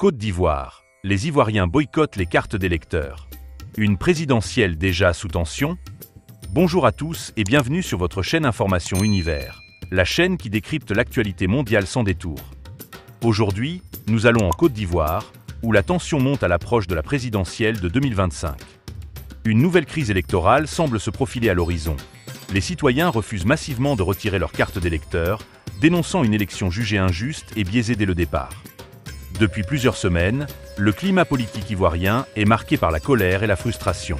Côte d'Ivoire. Les Ivoiriens boycottent les cartes d'électeurs. Une présidentielle déjà sous tension? Bonjour à tous et bienvenue sur votre chaîne Information Univers, la chaîne qui décrypte l'actualité mondiale sans détour. Aujourd'hui, nous allons en Côte d'Ivoire, où la tension monte à l'approche de la présidentielle de 2025. Une nouvelle crise électorale semble se profiler à l'horizon. Les citoyens refusent massivement de retirer leurs cartes d'électeurs, dénonçant une élection jugée injuste et biaisée dès le départ. Depuis plusieurs semaines, le climat politique ivoirien est marqué par la colère et la frustration.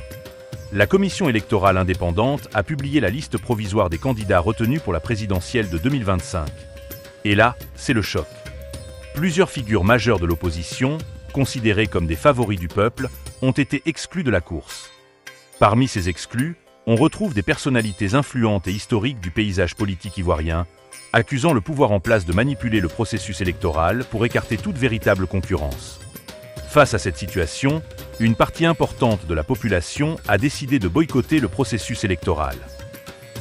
La commission électorale indépendante a publié la liste provisoire des candidats retenus pour la présidentielle de 2025. Et là, c'est le choc. Plusieurs figures majeures de l'opposition, considérées comme des favoris du peuple, ont été exclues de la course. Parmi ces exclus, on retrouve des personnalités influentes et historiques du paysage politique ivoirien, accusant le pouvoir en place de manipuler le processus électoral pour écarter toute véritable concurrence. Face à cette situation, une partie importante de la population a décidé de boycotter le processus électoral.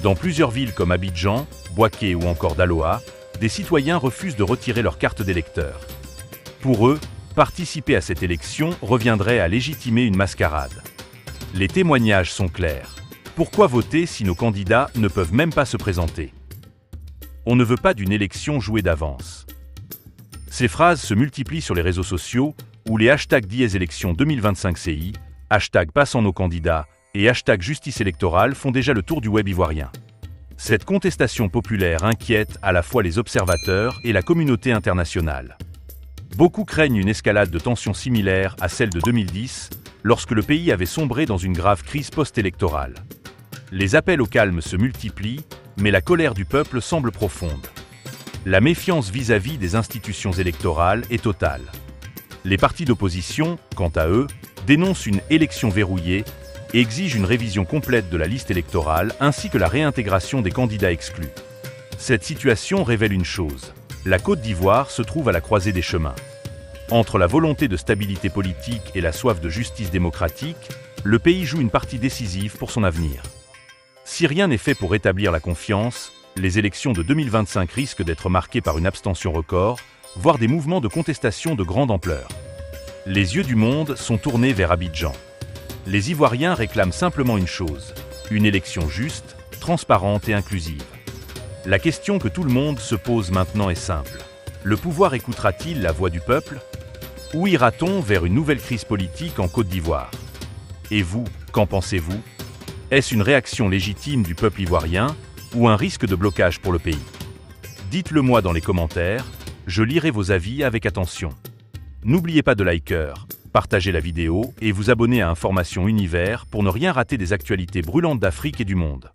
Dans plusieurs villes comme Abidjan, Bouaké ou encore Daloa, des citoyens refusent de retirer leur carte d'électeur. Pour eux, participer à cette élection reviendrait à légitimer une mascarade. Les témoignages sont clairs. Pourquoi voter si nos candidats ne peuvent même pas se présenter? On ne veut pas d'une élection jouée d'avance. Ces phrases se multiplient sur les réseaux sociaux où les hashtags #dièse-élection 2025CI, hashtag passant nos candidats et hashtag justice électorale font déjà le tour du web ivoirien. Cette contestation populaire inquiète à la fois les observateurs et la communauté internationale. Beaucoup craignent une escalade de tensions similaire à celle de 2010, lorsque le pays avait sombré dans une grave crise post-électorale. Les appels au calme se multiplient, mais la colère du peuple semble profonde. La méfiance vis-à-vis des institutions électorales est totale. Les partis d'opposition, quant à eux, dénoncent une élection verrouillée et exigent une révision complète de la liste électorale ainsi que la réintégration des candidats exclus. Cette situation révèle une chose: la Côte d'Ivoire se trouve à la croisée des chemins. Entre la volonté de stabilité politique et la soif de justice démocratique, le pays joue une partie décisive pour son avenir. Si rien n'est fait pour rétablir la confiance, les élections de 2025 risquent d'être marquées par une abstention record, voire des mouvements de contestation de grande ampleur. Les yeux du monde sont tournés vers Abidjan. Les Ivoiriens réclament simplement une chose: une élection juste, transparente et inclusive. La question que tout le monde se pose maintenant est simple. Le pouvoir écoutera-t-il la voix du peuple? Ou ira-t-on vers une nouvelle crise politique en Côte d'Ivoire? Et vous, qu'en pensez-vous? Est-ce une réaction légitime du peuple ivoirien ou un risque de blocage pour le pays? Dites-le moi dans les commentaires, je lirai vos avis avec attention. N'oubliez pas de liker, partager la vidéo et vous abonner à Information Univers pour ne rien rater des actualités brûlantes d'Afrique et du monde.